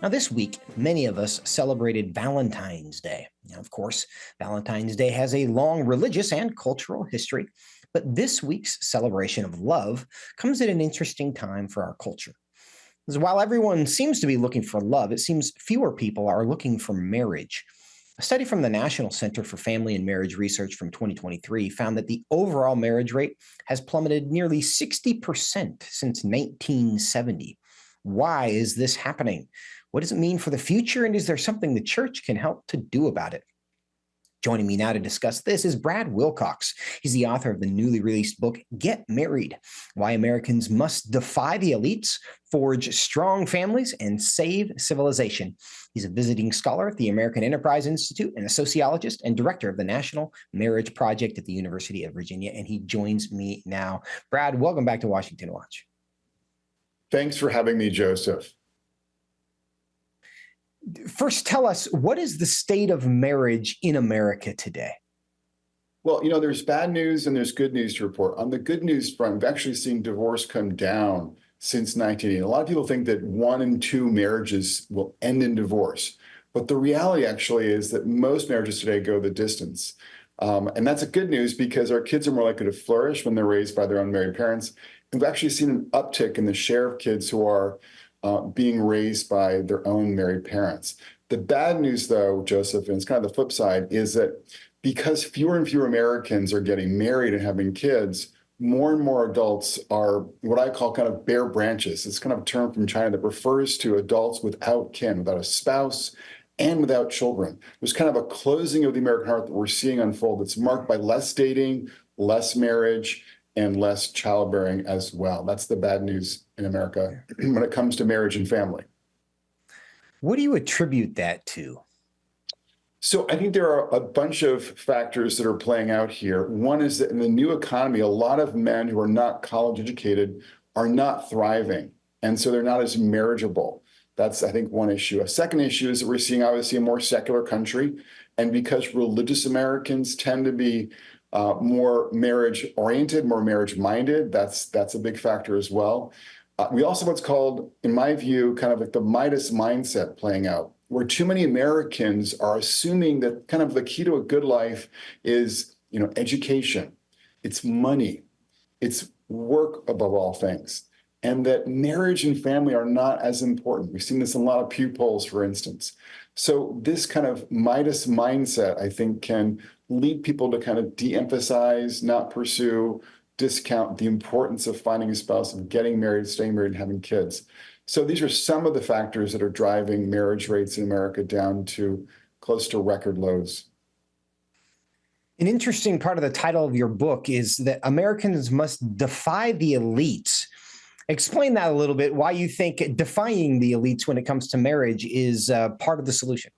Now, this week, many of us celebrated Valentine's Day. Now, of course, Valentine's Day has a long religious and cultural history, but this week's celebration of love comes at an interesting time for our culture. Because while everyone seems to be looking for love, it seems fewer people are looking for marriage. A study from the National Center for Family and Marriage Research from 2023 found that the overall marriage rate has plummeted nearly 60% since 1970. Why is this happening? What does it mean for the future? And is there something the church can help to do about it? Joining me now to discuss this is Brad Wilcox. He's the author of the newly released book, Get Married: Why Americans Must Defy the Elites, Forge Strong Families, and Save Civilization. He's a visiting scholar at the American Enterprise Institute and a sociologist and director of the National Marriage Project at the University of Virginia. And he joins me now. Brad, welcome back to Washington Watch. Thanks for having me, Joseph. First, tell us, what is the state of marriage in America today? Well, there's bad news and there's good news to report. On the good news front, we've actually seen divorce come down since 1980. A lot of people think that 1 in 2 marriages will end in divorce. But the reality actually is that most marriages today go the distance. And that's a good news because our kids are more likely to flourish when they're raised by their own married parents. And we've actually seen an uptick in the share of kids who are being raised by their own married parents. The bad news, though, Joseph, and it's kind of the flip side, is that because fewer and fewer Americans are getting married and having kids, more and more adults are what I call kind of bare branches. It's kind of a term from China that refers to adults without kin, without a spouse, and without children. There's kind of a closing of the American heart that we're seeing unfold that's marked by less dating, less marriage, and less childbearing as well. That's the bad news in America when it comes to marriage and family. What do you attribute that to? So I think there are a bunch of factors that are playing out here. One is that in the new economy, a lot of men who are not college educated are not thriving. And so they're not as marriageable. That's, I think, one issue. A second issue is that we're seeing, obviously, a more secular country. And because religious Americans tend to be more marriage-oriented, more marriage-minded, that's a big factor as well. We also have what's called, in my view, kind of like the Midas mindset playing out, where too many Americans are assuming that kind of the key to a good life is, education, it's money, it's work above all things, and that marriage and family are not as important. We've seen this in a lot of Pew polls, for instance. So this kind of Midas mindset, I think, can lead people to kind of de-emphasize, not pursue, discount the importance of finding a spouse, of getting married, staying married, and having kids. So these are some of the factors that are driving marriage rates in America down to close to record lows. An interesting part of the title of your book is that Americans must defy the elites. Explain that a little bit, why you think defying the elites when it comes to marriage is part of the solution.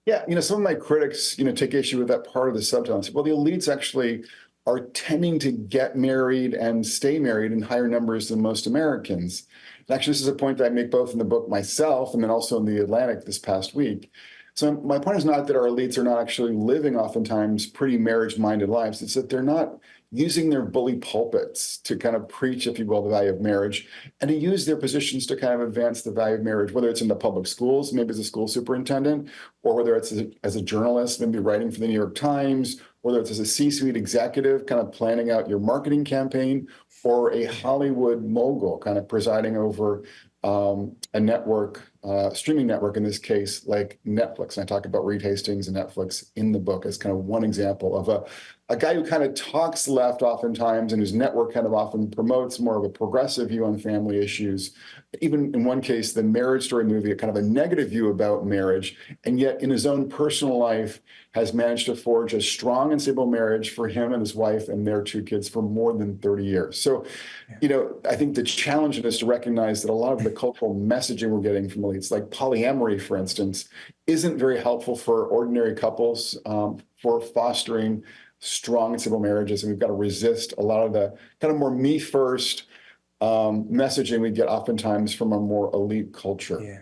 Yeah, some of my critics, take issue with that part of the subtitle and say, well, the elites actually are tending to get married and stay married in higher numbers than most Americans. And actually, this is a point that I make both in the book myself and then also in the Atlantic this past week. So my point is not that our elites are not actually living oftentimes pretty marriage-minded lives. It's that they're not using their bully pulpits to kind of preach, if you will, the value of marriage, and to use their positions to kind of advance the value of marriage, whether it's in the public schools, maybe as a school superintendent, or whether it's as a journalist, maybe writing for the New York Times, whether it's as a C-suite executive, kind of planning out your marketing campaign, or a Hollywood mogul kind of presiding over a network, streaming network in this case, like Netflix. And I talk about Reed Hastings and Netflix in the book as kind of one example of a guy who kind of talks left oftentimes and whose network kind of often promotes more of a progressive view on family issues. Even in one case, the Marriage Story movie, a kind of a negative view about marriage, and yet in his own personal life has managed to forge a strong and stable marriage for him and his wife and their 2 kids for more than 30 years. So, I think the challenge is to recognize that a lot of the cultural messaging we're getting from elites, like polyamory, for instance, isn't very helpful for ordinary couples, for fostering strong and stable marriages. And we've got to resist a lot of the kind of more me first messaging we get oftentimes from a more elite culture. Yeah.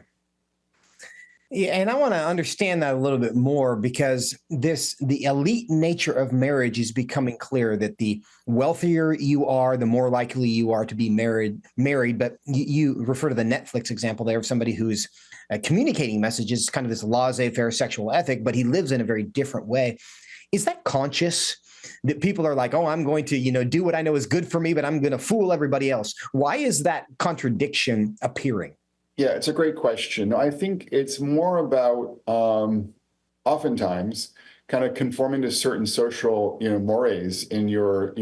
Yeah, and I want to understand that a little bit more because the elite nature of marriage is becoming clear that the wealthier you are, the more likely you are to be married. But you refer to the Netflix example there of somebody who's communicating messages, kind of this laissez-faire sexual ethic, but he lives in a very different way. Is that conscious? That people are like, oh, I'm going to, do what I know is good for me, but I'm going to fool everybody else. Why is that contradiction appearing? Yeah, it's a great question. I think it's more about oftentimes kind of conforming to certain social, mores in your,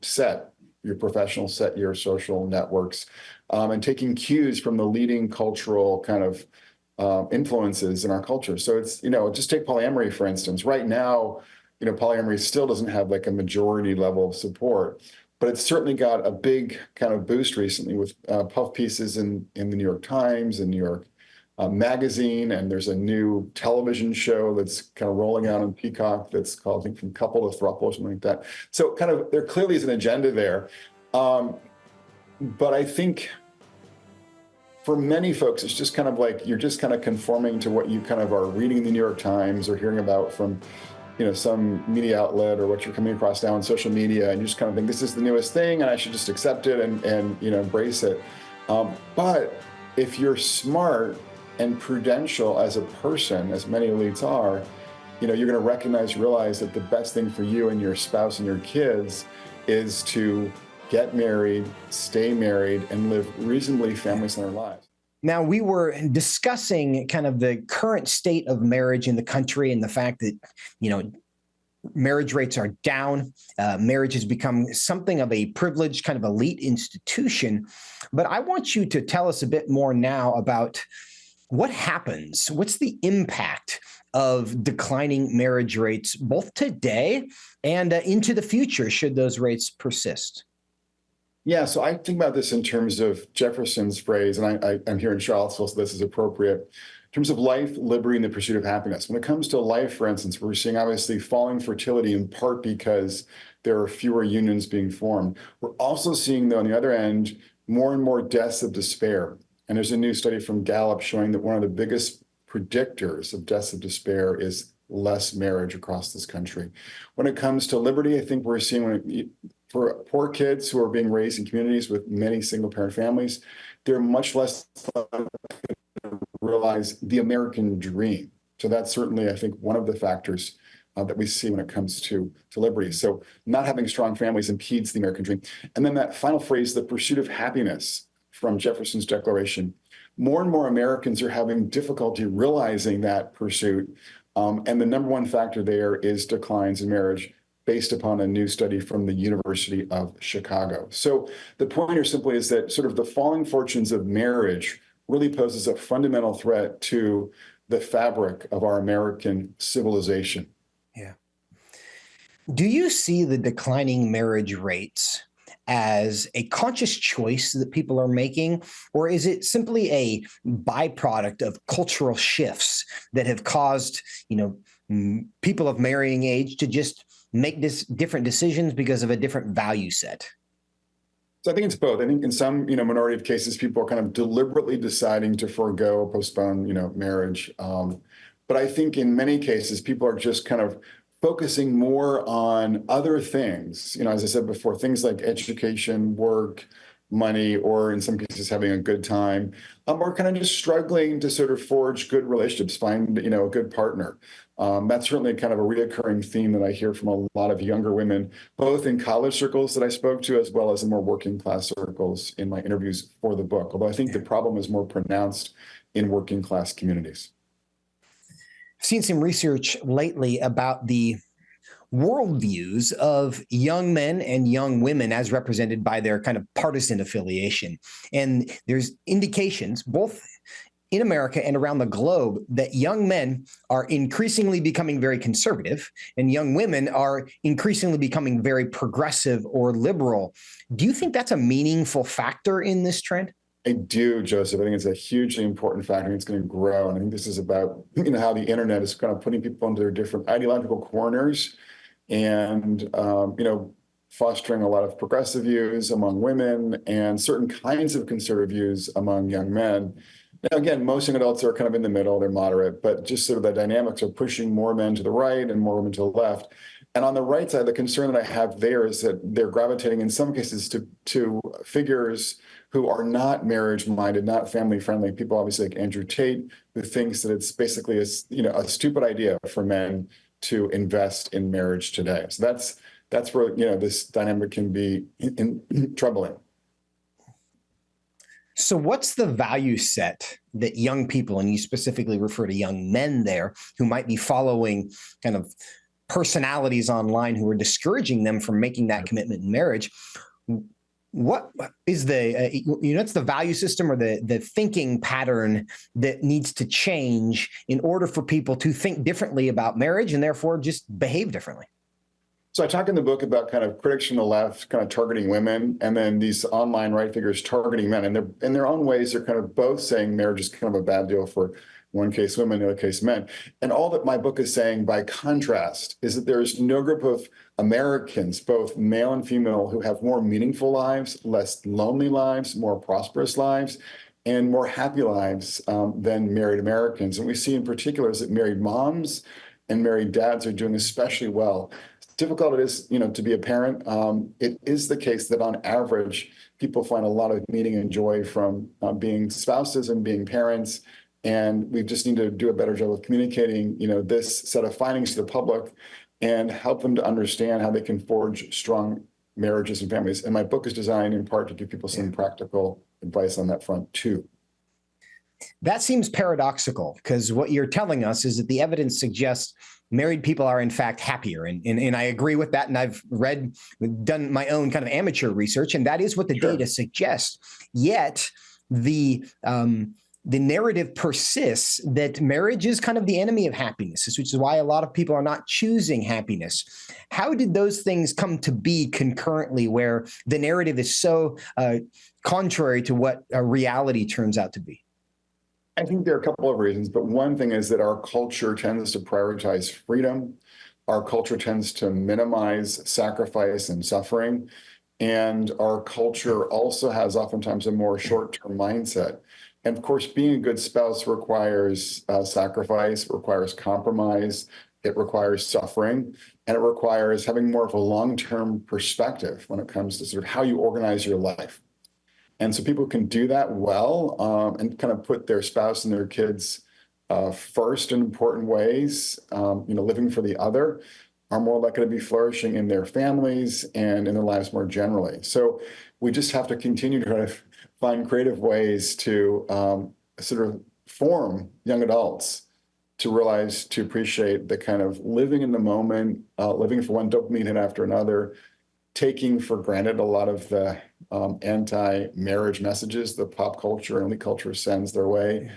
set, your professional set, your social networks, and taking cues from the leading cultural kind of influences in our culture. So it's, just take polyamory, for instance. Right now, polyamory still doesn't have like a majority level of support, but it's certainly got a big kind of boost recently with puff pieces in the New York Times and New York Magazine. And there's a new television show that's kind of rolling out on Peacock that's called, I think, From Couple to Throuple or something like that. So kind of there clearly is an agenda there. But I think for many folks, it's just kind of like you're just kind of conforming to what you kind of are reading in the New York Times or hearing about from some media outlet or what you're coming across now on social media, and you just kind of think this is the newest thing and I should just accept it and embrace it. But if you're smart and prudential as a person, as many elites are, you're going to realize that the best thing for you and your spouse and your kids is to get married, stay married, and live reasonably family-centered lives. Now, we were discussing kind of the current state of marriage in the country and the fact that, marriage rates are down. Marriage has become something of a privileged kind of elite institution. But I want you to tell us a bit more now about what happens. What's the impact of declining marriage rates, both today and into the future, should those rates persist? Yeah, so I think about this in terms of Jefferson's phrase, and I'm here in Charlottesville, so this is appropriate. In terms of life, liberty, and the pursuit of happiness. When it comes to life, for instance, we're seeing obviously falling fertility in part because there are fewer unions being formed. We're also seeing, though, on the other end, more and more deaths of despair. And there's a new study from Gallup showing that one of the biggest predictors of deaths of despair is less marriage across this country. When it comes to liberty, I think we're seeing for poor kids who are being raised in communities with many single-parent families, they're much less likely to realize the American dream. So that's certainly, I think, one of the factors that we see when it comes to liberty. So not having strong families impedes the American dream. And then that final phrase, the pursuit of happiness from Jefferson's Declaration. More and more Americans are having difficulty realizing that pursuit. And the number one factor there is declines in marriage, based upon a new study from the University of Chicago. So the point here simply is that sort of the falling fortunes of marriage really poses a fundamental threat to the fabric of our American civilization. Yeah. Do you see the declining marriage rates as a conscious choice that people are making, or is it simply a byproduct of cultural shifts that have caused, people of marrying age to just make different decisions because of a different value set? So I think it's both. I think in some, minority of cases, people are kind of deliberately deciding to forego or postpone, marriage. But I think in many cases, people are just kind of focusing more on other things. As I said before, things like education, work, money, or in some cases having a good time, or kind of just struggling to sort of forge good relationships, find, a good partner. That's certainly kind of a reoccurring theme that I hear from a lot of younger women, both in college circles that I spoke to, as well as in more working class circles in my interviews for the book. Although I think the problem is more pronounced in working class communities. I've seen some research lately about the worldviews of young men and young women as represented by their kind of partisan affiliation. And there's indications, both in America and around the globe, that young men are increasingly becoming very conservative and young women are increasingly becoming very progressive or liberal. Do you think that's a meaningful factor in this trend? I do, Joseph. I think it's a hugely important factor. It's going to grow. And I think this is about, how the internet is kind of putting people into their different ideological corners and, fostering a lot of progressive views among women and certain kinds of conservative views among young men. Now, again, most young adults are kind of in the middle, they're moderate, but just sort of the dynamics are pushing more men to the right and more women to the left. And on the right side, the concern that I have there is that they're gravitating in some cases to figures who are not marriage-minded, not family-friendly. People obviously like Andrew Tate, who thinks that it's basically a stupid idea for men to invest in marriage today. So that's where this dynamic can be troubling. So what's the value set that young people, and you specifically refer to young men there, who might be following kind of personalities online who are discouraging them from making that commitment in marriage? What is it's the value system or the thinking pattern that needs to change in order for people to think differently about marriage and therefore just behave differently? So I talk in the book about kind of critics from the left kind of targeting women, and then these online right figures targeting men. And they're in their own ways, they're kind of both saying marriage is kind of a bad deal for one case women, the other case men. And all that my book is saying by contrast is that there's no group of Americans, both male and female, who have more meaningful lives, less lonely lives, more prosperous lives, and more happy lives than married Americans. And we see in particular is that married moms and married dads are doing especially well. Difficult it is, to be a parent. It is the case that on average, people find a lot of meaning and joy from being spouses and being parents. And we just need to do a better job of communicating, this set of findings to the public and help them to understand how they can forge strong marriages and families. And my book is designed in part to give people some practical advice on that front too. That seems paradoxical, because what you're telling us is that the evidence suggests married people are in fact happier. And I agree with that. And I've done my own kind of amateur research, and that is what the data suggests. Yet the narrative persists that marriage is kind of the enemy of happiness, which is why a lot of people are not choosing happiness. How did those things come to be concurrently, where the narrative is so contrary to what reality turns out to be? I think there are a couple of reasons, but one thing is that our culture tends to prioritize freedom. Our culture tends to minimize sacrifice and suffering. And our culture also has oftentimes a more short-term mindset. And of course, being a good spouse requires sacrifice, requires compromise, it requires suffering, and it requires having more of a long-term perspective when it comes to sort of how you organize your life. And so people can do that well and kind of put their spouse and their kids first in important ways, living for the other, are more likely to be flourishing in their families and in their lives more generally. So we just have to continue to try to find creative ways to sort of form young adults to realize, to appreciate the kind of living in the moment, living for one dopamine hit after another, taking for granted a lot of the anti-marriage messages that pop culture and elite culture sends their way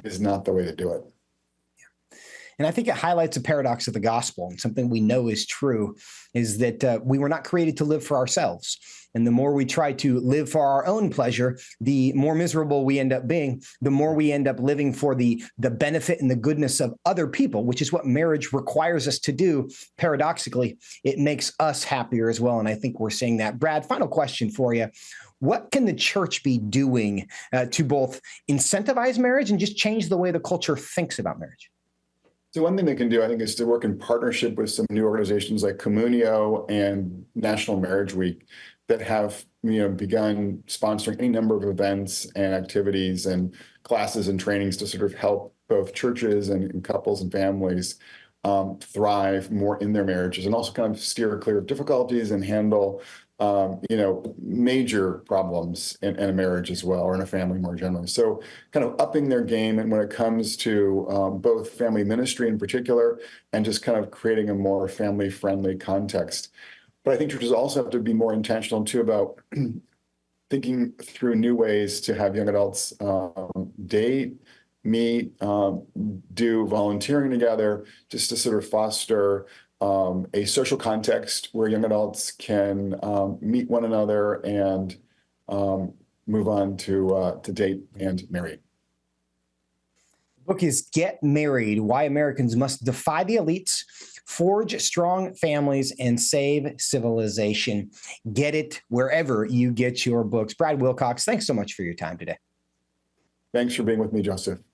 is not the way to do it. And I think it highlights a paradox of the gospel, and something we know is true is that we were not created to live for ourselves. And the more we try to live for our own pleasure, the more miserable we end up being, the more we end up living for the benefit and the goodness of other people, which is what marriage requires us to do. Paradoxically, it makes us happier as well. And I think we're seeing that. Brad, final question for you. What can the church be doing to both incentivize marriage and just change the way the culture thinks about marriage? So one thing they can do, I think, is to work in partnership with some new organizations like Communio and National Marriage Week that have begun sponsoring any number of events and activities and classes and trainings to sort of help both churches and couples and families thrive more in their marriages, and also kind of steer clear of difficulties and handle major problems in a marriage as well, or in a family more generally. So kind of upping their game, and when it comes to both family ministry in particular, and just kind of creating a more family-friendly context. But I think churches also have to be more intentional too about thinking through new ways to have young adults date, meet, do volunteering together, just to sort of foster a social context where young adults can meet one another and move on to date and marry. The book is Get Married: Why Americans Must Defy the Elites, Forge Strong Families, and Save Civilization. Get it wherever you get your books. Brad Wilcox, thanks so much for your time today. Thanks for being with me, Joseph.